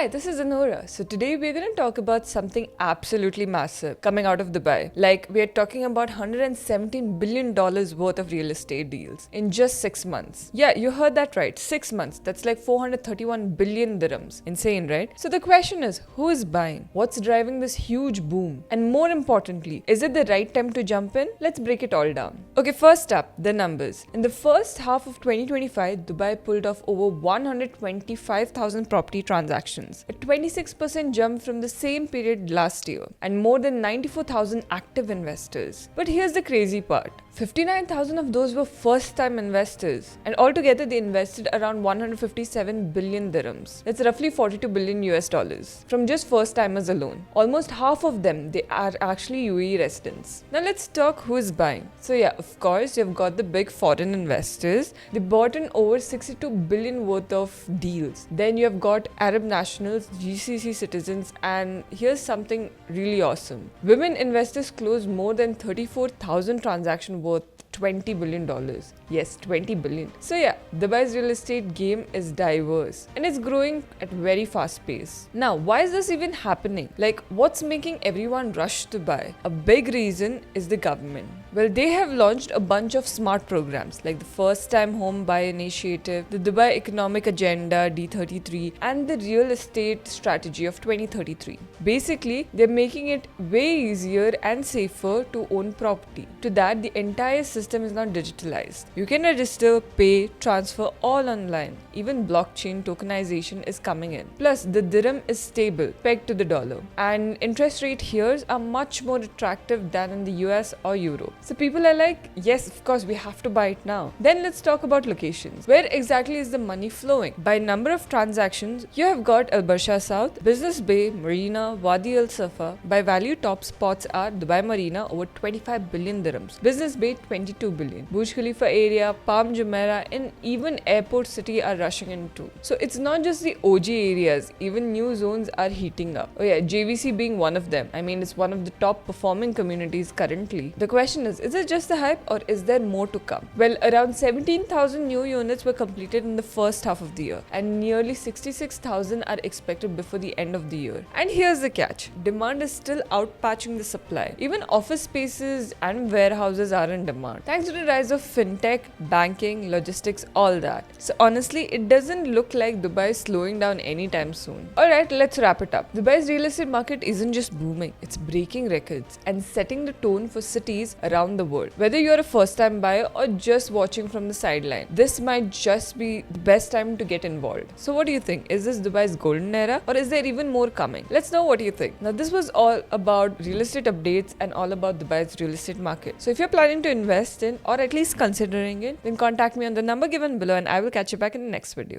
Hi, this is Anora. So today we're going to talk about something absolutely massive coming out of Dubai. Like, we're talking about $117 billion worth of real estate deals in just 6 months. Yeah, you heard that right. 6 months. That's like 431 billion dirhams. Insane, right? So the question is, who is buying? What's driving this huge boom? And more importantly, is it the right time to jump in? Let's break it all down. Okay, first up, the numbers. In the first half of 2025, Dubai pulled off over 125,000 property transactions, a 26% jump from the same period last year, and more than 94,000 active investors. But here's the crazy part. 59,000 of those were first-time investors, and altogether they invested around 157 billion dirhams. That's roughly 42 billion US dollars from just first-timers alone. Almost half of them, they are actually UAE residents. Now let's talk who is buying. So yeah, of course, you've got the big foreign investors. They bought in over 62 billion worth of deals. Then you have got Arab nationals, GCC citizens, and here's something really awesome. Women investors closed more than 34,000 transactions worth $20 billion. Yes, 20 billion. So yeah, Dubai's real estate game is diverse and it's growing at very fast pace. Now, why is this even happening? Like, what's making everyone rush to buy? A big reason is the government. Well, they have launched a bunch of smart programs like the First Time Home Buy Initiative, the Dubai Economic Agenda D33, and the Real Estate Strategy of 2033. Basically, they're making it way easier and safer to own property. To that, the entire system is now digitalized. You can register, pay, transfer all online. Even blockchain tokenization is coming in. Plus, the dirham is stable, pegged to the dollar. And interest rate here are much more attractive than in the US or Europe. So people are like, yes, of course, we have to buy it now. Then let's talk about locations. Where exactly is the money flowing? By number of transactions, you have got Al Barsha South, Business Bay, Marina, Wadi Al Safa. By value, top spots are Dubai Marina, over 25 billion dirhams. Business Bay, 22 billion. Burj Khalifa area, Palm Jumeirah, and even Airport City are rushing in too. So it's not just the OG areas, even new zones are heating up. Oh yeah, JVC being one of them. I mean, it's one of the top performing communities currently. The question is it just the hype or is there more to come? Well, around 17,000 new units were completed in the first half of the year, and nearly 66,000 are expected before the end of the year. And here's the catch. Demand is still outpatching the supply. Even office spaces and warehouses are in demand, thanks to the rise of fintech, banking, logistics, all that. So honestly, it doesn't look like Dubai is slowing down anytime soon. Alright, let's wrap it up. Dubai's real estate market isn't just booming, it's breaking records and setting the tone for cities around the world. Whether you're a first-time buyer or just watching from the sideline, this might just be the best time to get involved. So what do you think? Is this Dubai's golden era or is there even more coming? Let's know what you think. Now, this was all about real estate updates and all about Dubai's real estate market. So if you're planning to invest in or at least considering it, then contact me on the number given below and I will catch you back in the next video.